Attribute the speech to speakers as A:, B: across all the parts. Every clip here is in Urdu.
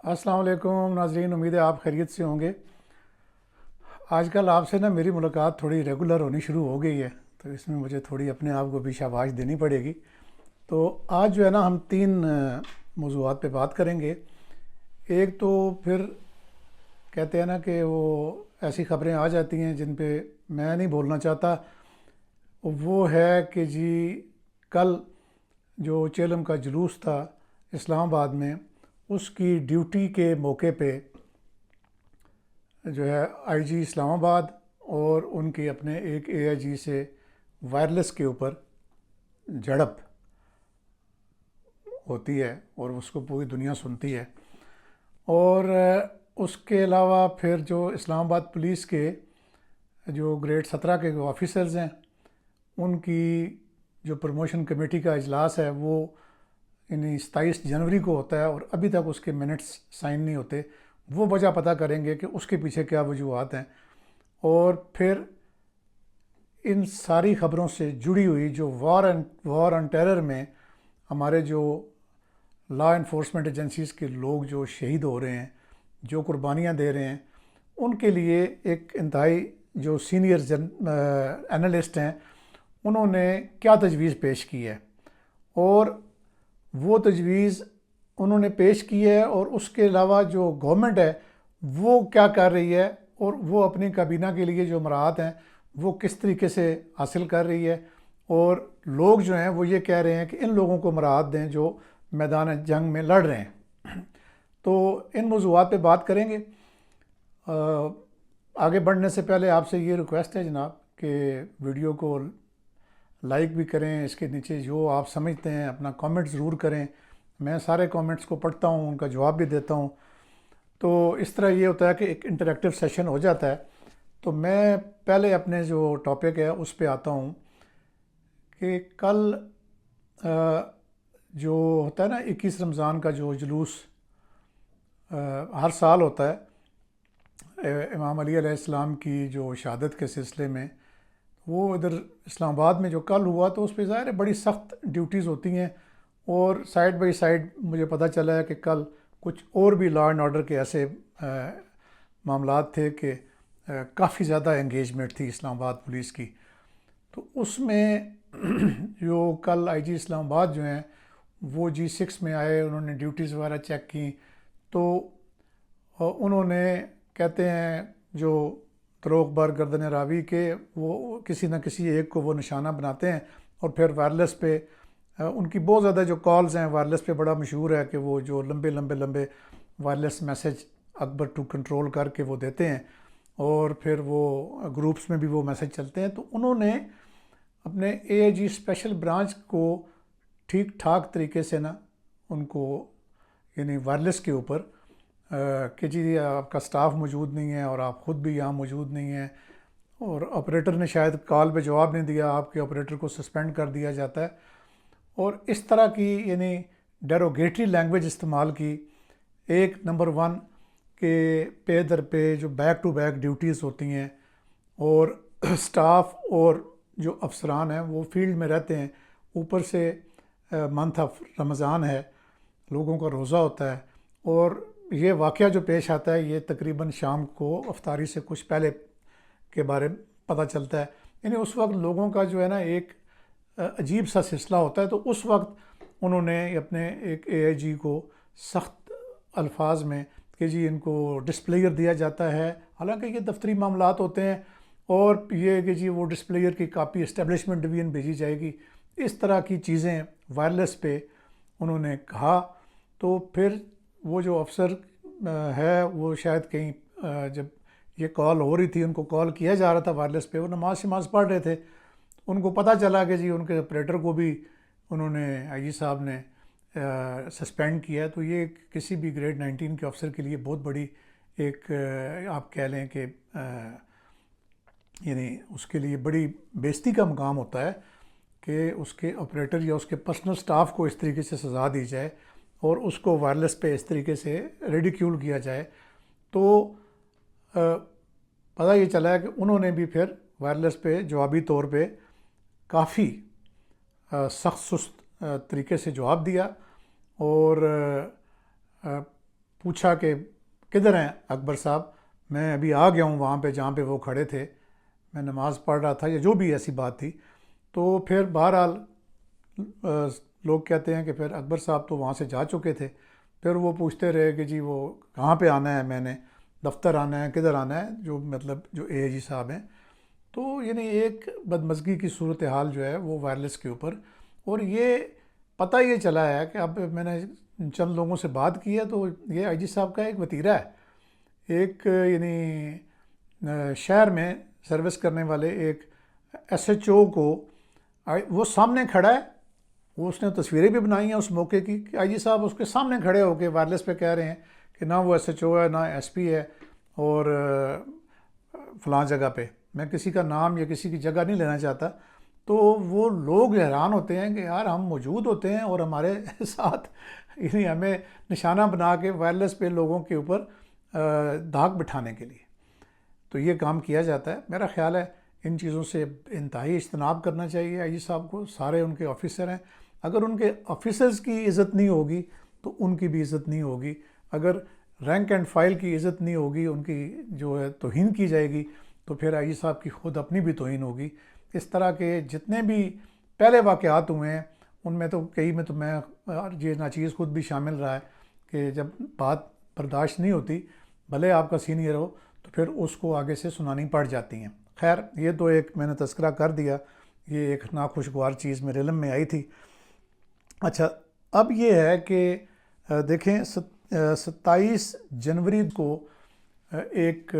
A: السلام علیکم ناظرین، امید ہے آپ خیریت سے ہوں گے۔ آج کل آپ سے میری ملاقات تھوڑی ریگولر ہونی شروع ہو گئی ہے، تو اس میں مجھے تھوڑی اپنے آپ کو بھی شاباش دینی پڑے گی۔ تو آج ہم تین موضوعات پہ بات کریں گے۔ ایک تو پھر کہتے ہیں کہ وہ ایسی خبریں آ جاتی ہیں جن پہ میں نہیں بولنا چاہتا، وہ ہے کہ جی کل جو چیلم کا جلوس تھا اسلام آباد میں، اس کی ڈیوٹی کے موقع پہ آئی جی اسلام آباد اور ان کی اپنے ایک اے آئی جی سے وائرلیس کے اوپر جھڑپ ہوتی ہے اور اس کو پوری دنیا سنتی ہے۔ اور اس کے علاوہ پھر جو اسلام آباد پولیس کے جو گریڈ 17 کے آفیسرز ہیں، ان کی جو پروموشن کمیٹی کا اجلاس ہے وہ 27 جنوری کو ہوتا ہے، اور ابھی تک اس کے منٹس سائن نہیں ہوتے۔ وہ وجہ پتہ کریں گے کہ اس کے پیچھے کیا وجوہات ہیں، اور پھر ان ساری خبروں سے جڑی ہوئی جو وار آن ٹیرر میں ہمارے جو لا انفورسمنٹ ایجنسیز کے لوگ جو شہید ہو رہے ہیں، جو قربانیاں دے رہے ہیں، ان کے لیے ایک انتہائی جو سینئر اینالسٹ ہیں، انہوں نے کیا تجویز پیش کی ہے، اور وہ تجویز انہوں نے پیش کی ہے، اور اس کے علاوہ جو گورنمنٹ ہے وہ کیا کر رہی ہے، اور وہ اپنی کابینہ کے لیے جو مراعات ہیں وہ کس طریقے سے حاصل کر رہی ہے، اور لوگ جو ہیں وہ یہ کہہ رہے ہیں کہ ان لوگوں کو مراعات دیں جو میدان جنگ میں لڑ رہے ہیں۔ تو ان موضوعات پہ بات کریں گے۔ آگے بڑھنے سے پہلے آپ سے یہ ریکویسٹ ہے جناب کہ ویڈیو کو لائک بھی کریں، اس کے نیچے جو آپ سمجھتے ہیں اپنا کامنٹ ضرور کریں۔ میں سارے کامنٹس کو پڑھتا ہوں، ان کا جواب بھی دیتا ہوں، تو اس طرح یہ ہوتا ہے کہ ایک انٹریکٹیو سیشن ہو جاتا ہے۔ تو میں پہلے اپنے جو ٹاپک ہے اس پہ آتا ہوں کہ کل جو ہوتا ہے نا 21 رمضان کا جو جلوس ہر سال ہوتا ہے امام علی علیہ السلام کی جو شہادت کے سلسلے میں، وہ ادھر اسلام آباد میں جو کل ہوا، تو اس پہ ظاہر ہے بڑی سخت ڈیوٹیز ہوتی ہیں، اور سائڈ بائی سائڈ مجھے پتہ چلا ہے کہ کل کچھ اور بھی لا اینڈ آرڈر کے ایسے معاملات تھے کہ کافی زیادہ انگیجمنٹ تھی اسلام آباد پولیس کی۔ تو اس میں جو کل آئی جی اسلام آباد جو ہیں وہ G6 میں آئے، انہوں نے ڈیوٹیز وغیرہ چیک کی، تو انہوں نے کہتے ہیں جو دروغ بر گردن راوی کے وہ کسی نہ کسی ایک کو وہ نشانہ بناتے ہیں، اور پھر وائرلیس پہ ان کی بہت زیادہ جو کالز ہیں وائرلیس پہ بڑا مشہور ہے کہ وہ جو لمبے لمبے لمبے wireless message Akbar to control کر کے وہ دیتے ہیں، اور پھر وہ گروپس میں بھی وہ میسج چلتے ہیں۔ تو انہوں نے اپنے اے آئی جی اسپیشل برانچ کو ٹھیک ٹھاک طریقے سے ان کو وائرلیس کے اوپر کہ جی آپ کا سٹاف موجود نہیں ہے اور آپ خود بھی یہاں موجود نہیں ہیں، اور آپریٹر نے شاید کال پہ جواب نہیں دیا، آپ کے آپریٹر کو سسپینڈ کر دیا جاتا ہے، اور اس طرح کی ڈیروگیٹری لینگویج استعمال کی۔ ایک نمبر 1 کہ پے در پہ جو بیک ٹو بیک ڈیوٹیز ہوتی ہیں، اور سٹاف اور جو افسران ہیں وہ فیلڈ میں رہتے ہیں، اوپر سے منتھ آف رمضان ہے، لوگوں کا روزہ ہوتا ہے، اور یہ واقعہ جو پیش آتا ہے یہ تقریباً شام کو افطاری سے کچھ پہلے کے بارے میں پتہ چلتا ہے۔ اس وقت لوگوں کا جو ہے ایک عجیب سا سلسلہ ہوتا ہے۔ تو اس وقت انہوں نے اپنے ایک اے آئی جی کو سخت الفاظ میں کہ جی ان کو ڈسپلیئر دیا جاتا ہے، حالانکہ یہ دفتری معاملات ہوتے ہیں، اور یہ کہ جی وہ ڈسپلیئر کی کاپی اسٹیبلشمنٹ ڈویژن بھیجی جائے گی، اس طرح کی چیزیں وائرلیس پہ انہوں نے کہا۔ تو پھر وہ جو افسر ہے وہ شاید کہیں جب یہ کال ہو رہی تھی، ان کو کال کیا جا رہا تھا وائرلیس پہ، وہ نماز پڑھ رہے تھے، ان کو پتہ چلا کہ جی ان کے آپریٹر کو بھی انہوں نے آئی جی صاحب نے سسپینڈ کیا ہے۔ تو یہ کسی بھی گریڈ 19 کے افسر کے لیے بہت بڑی ایک آپ کہہ لیں کہ اس کے لیے بڑی بےزتی کا مقام ہوتا ہے کہ اس کے آپریٹر یا اس کے پرسنل سٹاف کو اس طریقے سے سزا دی جائے، اور اس کو وائرلیس پہ اس طریقے سے ریڈیکیول کیا جائے۔ تو پتہ یہ چلا ہے کہ انہوں نے بھی پھر وائرلیس پہ جوابی طور پہ کافی سخت سست طریقے سے جواب دیا، اور پوچھا کہ کدھر ہیں اکبر صاحب، میں ابھی آ گیا ہوں وہاں پہ جہاں پہ وہ کھڑے تھے، میں نماز پڑھ رہا تھا یا جو بھی ایسی بات تھی. تو پھر بہرحال لوگ کہتے ہیں کہ پھر اکبر صاحب تو وہاں سے جا چکے تھے. پھر وہ پوچھتے رہے کہ جی وہ کہاں پہ آنا ہے، میں نے دفتر آنا ہے، کدھر آنا ہے، جو مطلب جو اے جی صاحب ہیں. تو یعنی ایک بدمزگی کی صورتحال جو ہے وہ وائرلیس کے اوپر. اور یہ پتہ یہ چلا ہے کہ اب میں نے چند لوگوں سے بات کی ہے تو یہ آئی جی صاحب کا ایک وتیرہ ہے. ایک یعنی شہر میں سروس کرنے والے ایک ایس ایچ او کو وہ سامنے کھڑا ہے، وہ اس نے تصویریں بھی بنائی ہیں اس موقع کی کہ آئی جی صاحب اس کے سامنے کھڑے ہو کے وائرلیس پہ کہہ رہے ہیں کہ نہ وہ ایس ایچ او ہے، نہ ایس پی ہے، اور فلاں جگہ پہ. میں کسی کا نام یا کسی کی جگہ نہیں لینا چاہتا. تو وہ لوگ حیران ہوتے ہیں کہ یار ہم موجود ہوتے ہیں اور ہمارے ساتھ یعنی ہمیں نشانہ بنا کے وائرلیس پہ لوگوں کے اوپر دھاک بٹھانے کے لیے تو یہ کام کیا جاتا ہے. میرا خیال ہے ان چیزوں سے انتہائی اجتناب کرنا چاہیے آئی جی صاحب کو. سارے ان کے آفیسر ہیں، اگر ان کے آفیسرز کی عزت نہیں ہوگی تو ان کی بھی عزت نہیں ہوگی. اگر رینک اینڈ فائل کی عزت نہیں ہوگی، ان کی جو ہے توہین کی جائے گی، تو پھر آئی جی صاحب کی خود اپنی بھی توہین ہوگی. اس طرح کے جتنے بھی پہلے واقعات ہوئے ہیں ان میں تو کئی میں تو میں یہ ناچیز خود بھی شامل رہا ہے کہ جب بات برداشت نہیں ہوتی، بھلے آپ کا سینئر ہو، تو پھر اس کو آگے سے سنانی پڑ جاتی ہیں. خیر یہ تو ایک میں نے تذکرہ کر دیا، یہ ایک ناخوشگوار چیز میرے علم میں آئی تھی. اچھا اب یہ ہے کہ دیکھیں 27 جنوری کو ایک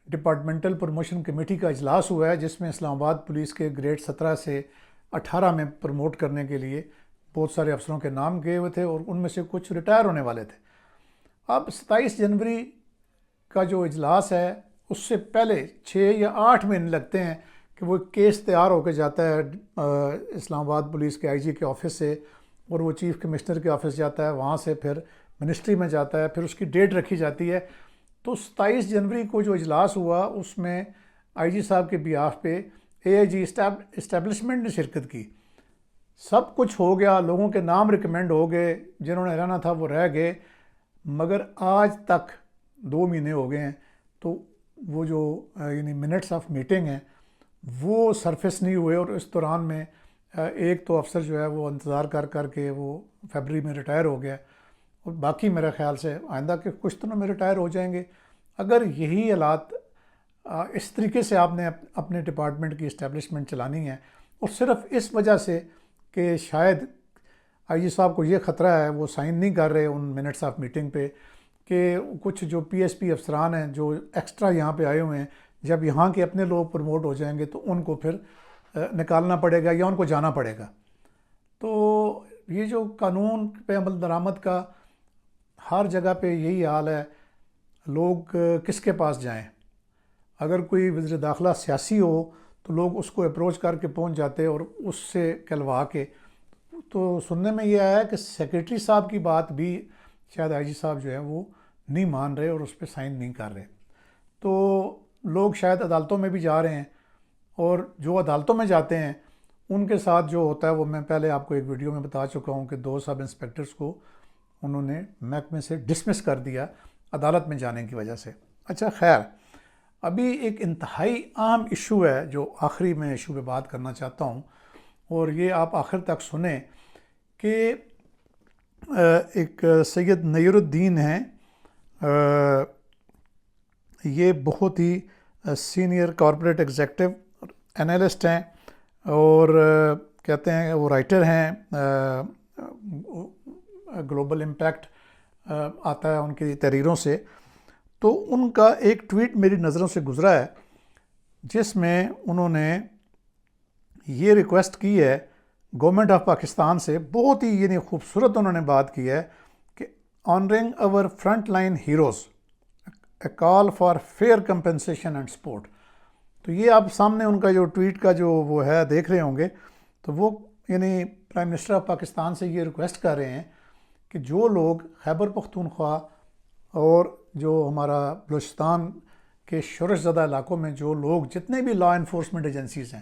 A: ڈپارٹمنٹل پروموشن کمیٹی کا اجلاس ہوا ہے جس میں اسلام آباد پولیس کے گریڈ 17 سے 18 میں پروموٹ کرنے کے لیے بہت سارے افسروں کے نام گئے ہوئے تھے اور ان میں سے کچھ ریٹائر ہونے والے تھے. اب 27 جنوری کا جو اجلاس ہے اس سے پہلے 6 یا 8 مہینے لگتے ہیں کہ وہ کیس تیار ہو کے جاتا ہے اسلام آباد پولیس کے آئی جی کے آفس سے، اور وہ چیف کمشنر کے آفس جاتا ہے، وہاں سے پھر منسٹری میں جاتا ہے، پھر اس کی ڈیٹ رکھی جاتی ہے. تو 27 جنوری کو جو اجلاس ہوا اس میں آئی جی صاحب کے بیاف پہ اے آئی جی اسٹیبلشمنٹ نے شرکت کی. سب کچھ ہو گیا، لوگوں کے نام ریکمینڈ ہو گئے، جنہوں نے رہنا تھا وہ رہ گئے، مگر آج تک 2 مہینے ہو گئے ہیں تو وہ جو یعنی منٹس آف میٹنگ ہیں وہ سرفیس نہیں ہوئے. اور اس دوران میں ایک تو افسر جو ہے وہ انتظار کر کر کے وہ فیبرری میں ریٹائر ہو گیا، اور باقی میرے خیال سے آئندہ کے کچھ دنوں میں ریٹائر ہو جائیں گے. اگر یہی حالات اس طریقے سے آپ نے اپنے ڈپارٹمنٹ کی اسٹیبلشمنٹ چلانی ہے، اور صرف اس وجہ سے کہ شاید آئی جی صاحب کو یہ خطرہ ہے، وہ سائن نہیں کر رہے ان منٹس آف میٹنگ پہ، کہ کچھ جو پی ایس پی افسران ہیں جو ایکسٹرا یہاں پہ آئے ہوئے ہیں، جب یہاں کے اپنے لوگ پروموٹ ہو جائیں گے تو ان کو پھر نکالنا پڑے گا یا ان کو جانا پڑے گا. تو یہ جو قانون پہ عمل درآمد کا ہر جگہ پہ یہی حال ہے، لوگ کس کے پاس جائیں؟ اگر کوئی وزیر داخلہ سیاسی ہو تو لوگ اس کو اپروچ کر کے پہنچ جاتے اور اس سے کہلوا کے. تو سننے میں یہ آیا کہ سیکریٹری صاحب کی بات بھی شاید آئی جی صاحب جو ہے وہ نہیں مان رہے اور اس پہ سائن نہیں کر رہے. تو لوگ شاید عدالتوں میں بھی جا رہے ہیں، اور جو عدالتوں میں جاتے ہیں ان کے ساتھ جو ہوتا ہے وہ میں پہلے آپ کو ایک ویڈیو میں بتا چکا ہوں کہ 2 سب انسپیکٹرز کو انہوں نے محکمے سے ڈسمس کر دیا عدالت میں جانے کی وجہ سے. اچھا خیر، ابھی ایک انتہائی اہم ایشو ہے جو آخری میں ایشو پہ بات کرنا چاہتا ہوں، اور یہ آپ آخر تک سنیں کہ ایک سید نیر الدین ہیں، یہ بہت ہی سینئر کارپوریٹ ایگزیکٹو انالسٹ ہیں، اور کہتے ہیں وہ رائٹر ہیں، گلوبل امپیکٹ آتا ہے ان کی تحریروں سے. تو ان کا ایک ٹویٹ میری نظروں سے گزرا ہے جس میں انہوں نے یہ ریکویسٹ کی ہے گورنمنٹ آف پاکستان سے، بہت ہی یعنی خوبصورت انہوں نے بات کی ہے کہ آنرنگ اور front line heroes, a call for fair compensation and support. تو یہ آپ سامنے ان کا جو ٹویٹ کا جو وہ ہے دیکھ رہے ہوں گے. تو وہ یعنی پرائم منسٹر آف پاکستان سے یہ ریکویسٹ کر رہے ہیں کہ جو لوگ خیبر پختونخوا اور جو ہمارا بلوچستان کے شورش زدہ علاقوں میں جو لوگ جتنے بھی لا انفورسمنٹ ایجنسیز ہیں،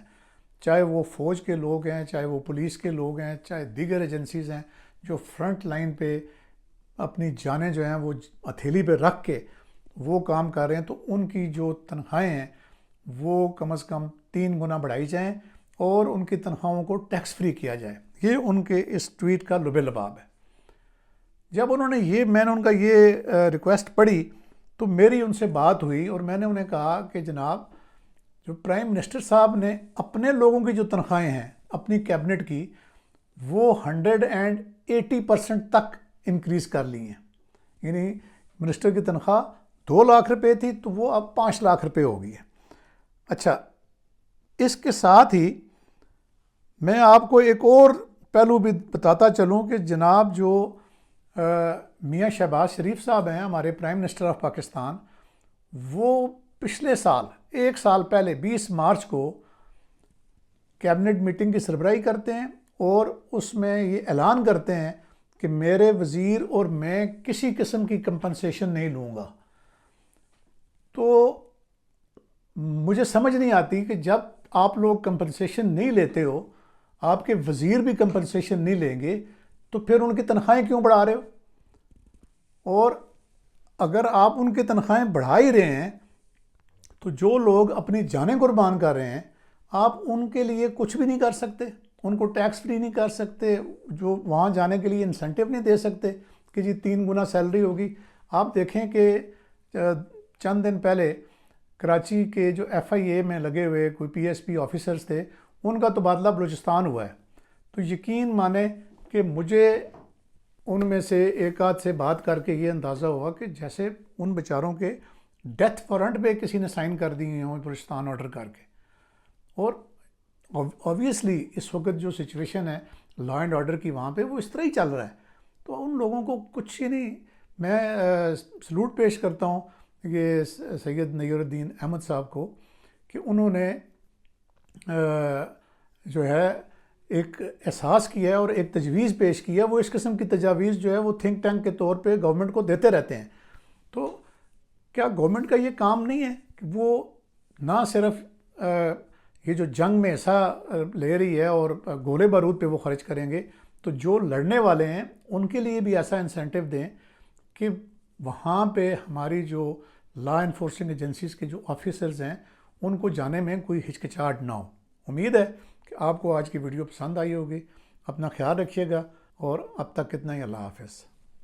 A: چاہے وہ فوج کے لوگ ہیں، چاہے وہ پولیس کے لوگ ہیں، چاہے دیگر ایجنسیز ہیں جو فرنٹ لائن پہ اپنی جانیں جو ہیں وہ ہتھیلی پہ رکھ کے وہ کام کر رہے ہیں، تو ان کی جو تنخواہیں ہیں وہ کم از کم 3 گنا بڑھائی جائیں اور ان کی تنخواہوں کو ٹیکس فری کیا جائے۔ یہ ان کے اس ٹویٹ کا لب لباب ہے۔ جب انہوں نے میں نے ان کا یہ ریکویسٹ پڑھی تو میری ان سے بات ہوئی اور میں نے انہیں کہا کہ جناب، جو پرائم منسٹر صاحب نے اپنے لوگوں کی جو تنخواہیں ہیں اپنی کیبنٹ کی، وہ 180% تک انکریز کر لی ہیں۔ یعنی منسٹر کی تنخواہ 2 لاکھ روپے تھی تو وہ اب 5 لاکھ روپے ہو گئی ہے۔ اچھا، اس کے ساتھ ہی میں آپ کو ایک اور پہلو بھی بتاتا چلوں کہ جناب جو میاں شہباز شریف صاحب ہیں، ہمارے پرائم منسٹر آف پاکستان، وہ پچھلے سال 1 سال پہلے 20 مارچ کو کیبنٹ میٹنگ کی سربراہی کرتے ہیں اور اس میں یہ اعلان کرتے ہیں کہ میرے وزیر اور میں کسی قسم کی کمپنسیشن نہیں لوں گا۔ تو مجھے سمجھ نہیں آتی کہ جب آپ لوگ کمپنسیشن نہیں لیتے ہو، آپ کے وزیر بھی کمپنسیشن نہیں لیں گے، تو پھر ان کی تنخواہیں کیوں بڑھا رہے ہو؟ اور اگر آپ ان کی تنخواہیں بڑھا ہی رہے ہیں تو جو لوگ اپنی جانیں قربان کر رہے ہیں، آپ ان کے لیے کچھ بھی نہیں کر سکتے، ان کو ٹیکس فری نہیں کر سکتے، جو وہاں جانے کے لیے انسینٹیو نہیں دے سکتے کہ جی 3 گنا سیلری ہوگی۔ آپ دیکھیں کہ چند دن پہلے کراچی کے جو FIA میں لگے ہوئے کوئی PSP آفیسرز تھے، ان کا تبادلہ بلوچستان ہوا ہے۔ تو یقین مانیں کہ مجھے ان میں سے ایک آدھ سے بات کر کے یہ اندازہ ہوا کہ جیسے ان بیچاروں کے ڈیتھ وارنٹ پہ کسی نے سائن کر دی ہوں بلوچستان آرڈر کر کے۔ اور اوبویسلی اس وقت جو سچویشن ہے لا اینڈ آرڈر کی وہاں پہ، وہ اس طرح ہی چل رہا ہے۔ تو ان لوگوں کو کچھ ہی نہیں، میں سلوٹ پیش کرتا ہوں یہ سید نیر الدین احمد صاحب کو کہ انہوں نے جو ہے ایک احساس کیا ہے اور ایک تجویز پیش کی ہے۔ وہ اس قسم کی تجاویز جو ہے وہ تھنک ٹینک کے طور پہ گورنمنٹ کو دیتے رہتے ہیں۔ تو کیا گورنمنٹ کا یہ کام نہیں ہے کہ وہ نہ صرف یہ جو جنگ میں حصہ لے رہی ہے اور گولے بارود پہ وہ خرچ کریں گے، تو جو لڑنے والے ہیں ان کے لیے بھی ایسا انسینٹیو دیں کہ وہاں پہ ہماری جو لا انفورسنگ ایجنسیز کے جو آفیسرز ہیں ان کو جانے میں کوئی ہچکچاہٹ نہ ہو۔ امید ہے کہ آپ کو آج کی ویڈیو پسند آئی ہوگی۔ اپنا خیال رکھیے گا اور اب تک اتنا ہی، اللہ حافظ۔